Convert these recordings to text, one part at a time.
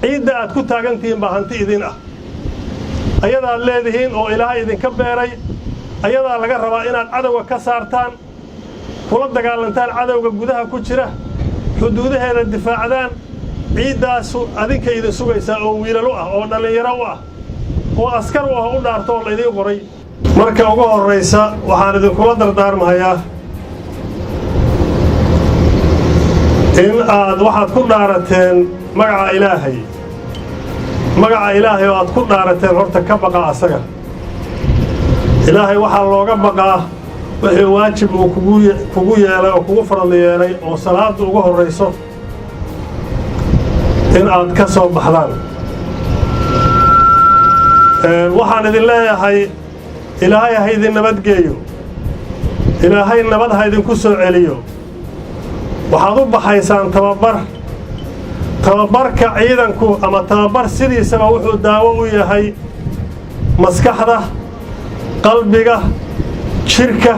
ciidda aad ku taagantihiin baa hanti idin ah ayadaad leedihiin oo ilaahay idinka beeray ayadaa laga rabaa inaad cadowga ka saartaan kula dagaalantaan cadowga gudaha ku jira xuduudaheeda difaacdaan ciiddaasu adinka idin sugaysaa oo wiilalo ah oo dhallinyaro u ah oo askar u ah u dhaarto oo laydiin qoray marka ugu horraysa waxaan idinkula dardaarmahayaa in aad waxaad ku dhaarateen magaca ilaahay oo aad ku dhaarateen horta ka baqa asaga ilaahay waxaa looga baqaa wixii waajib uu kugu yeelay oo kugu farad yeelay oo salaada ugu horrayso in aad ka soo baxdaan waxaan idin leeyahay ilaahay ha idin nabadgeeyo ilaahay nabad ha idinku soo celiyo waxaad u baxaysaan tababarka ciidanku ama tababar sidiisaba wuxuu daawo u yahay maskaxda qalbiga jirka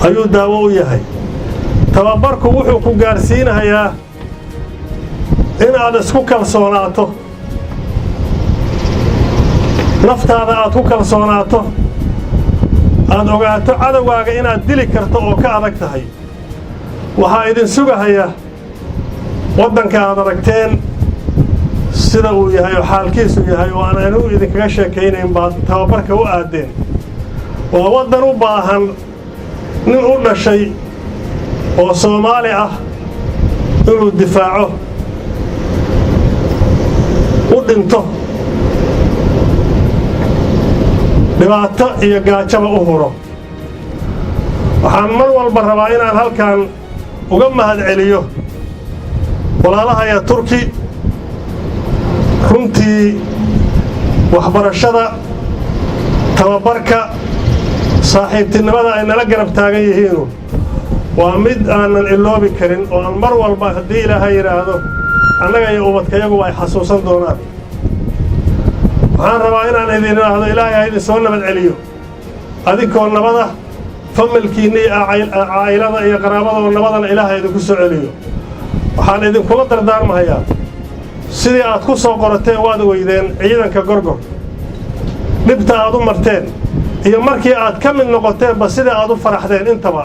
ayuu daawo u yahay tababarku wuxuu ku gaarsiinayaa in aad isku kalsoonaato naftaada aad ku kalsoonaato aad ogaato cadowgaaga inaad dili karto oo ka adag tahay waxaa idin sugahaya waddanka aad aragteen sida uu yahay oo xaalkiisu yahay oo aan anigu idinkaga sheekaynayn baad tababarka u aadeen waa waddan u baahan nin u dhashay oo Soomaali ah inuu difaaco u dhinto dhibaato iyo gaajaba u huro waxaan mar walba rabaa inaan halkan uga mahad celiyo walaalahaya Turki runtii waxbarashada tababarka saaxiibtinimada ay nala garab taagan yihiin waa mid aanan iloobi karin oo aan mar walba haddii ilaahay yiraahdo annaga iyo ubadkayagu ay xasuusan doonaan waxaan rabaa inaan idin yiraahdo ilaahay ha idin soo nabad celiyo adinkoo nabada familkiinna iyo caa'ilada iyo qaraabada nabadana ilaahay idinku soo celiyo waxaan idinkula dardaarmahayaa sidii aad ku soo qorateen waad weydeen ciidanka Gorgor dhibta aad u marteen iyo markii aad ka mid noqoteenba sida aad u faraxdeen intaba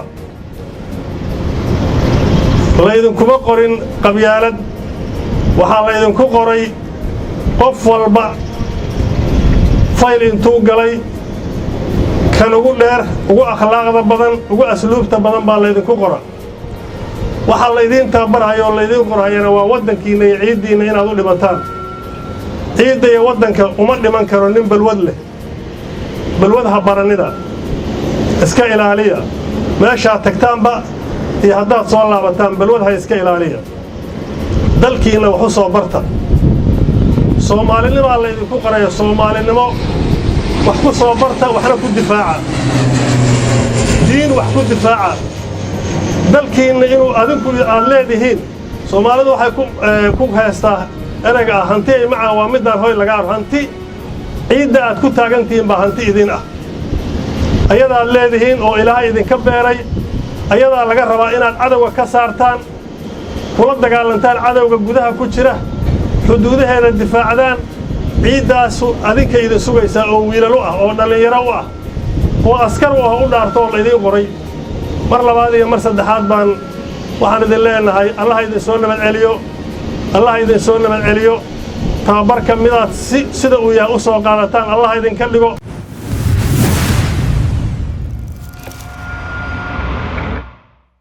laydinkuma qorin qabyaalad waxaa laydinku qoray qof walba fayl intuu galay kan ugu dheer ugu akhlaaqda badan ugu asluubta badan baa laydinku qora waxaa laydiin tababarhayo oo laydiin qorhayana waa waddankiinna iyo ciiddiinna inaad u dhimataan ciidda iyo waddanka uma dhiman karo nin balwad leh balwad ha baranida iska ilaaliya meeshaad tagtaanba iyo haddaad soo laabataan balwad ha iska ilaaliya dalkiinna wax u soo barta soomaalinimaa laydinku qoraya soomaalinimo wax ku soo barta waxna ku difaaca diin wax ku difaaca dalkiinna inuu adinku aad leedihiin soomaalidu waxay ku heestaa erayga ah hanti ay macaan waa midaan hoy laga arko hanti ciidda aad ku taagantihiin baa hanti idin ah ayadaad leedihiin oo ilaahay idinka beeray ayadaa laga rabaa inaad cadowga ka saartaan kula dagaalantaan cadowga gudaha ku jira xuduudaheeda difaacdaan ciiddaasu adinka idin sugaysaa oo wiilalo ah oo dhallinyaro u ah oo askar u ah u dhaarto oo laydiin qoray mar labaad iyo mar saddexaad baan waxaan idin leenahay Allah idin soo nabad celiyo tababarka midaad sida uu yahay u soo qaadataan Allah idinka dhigo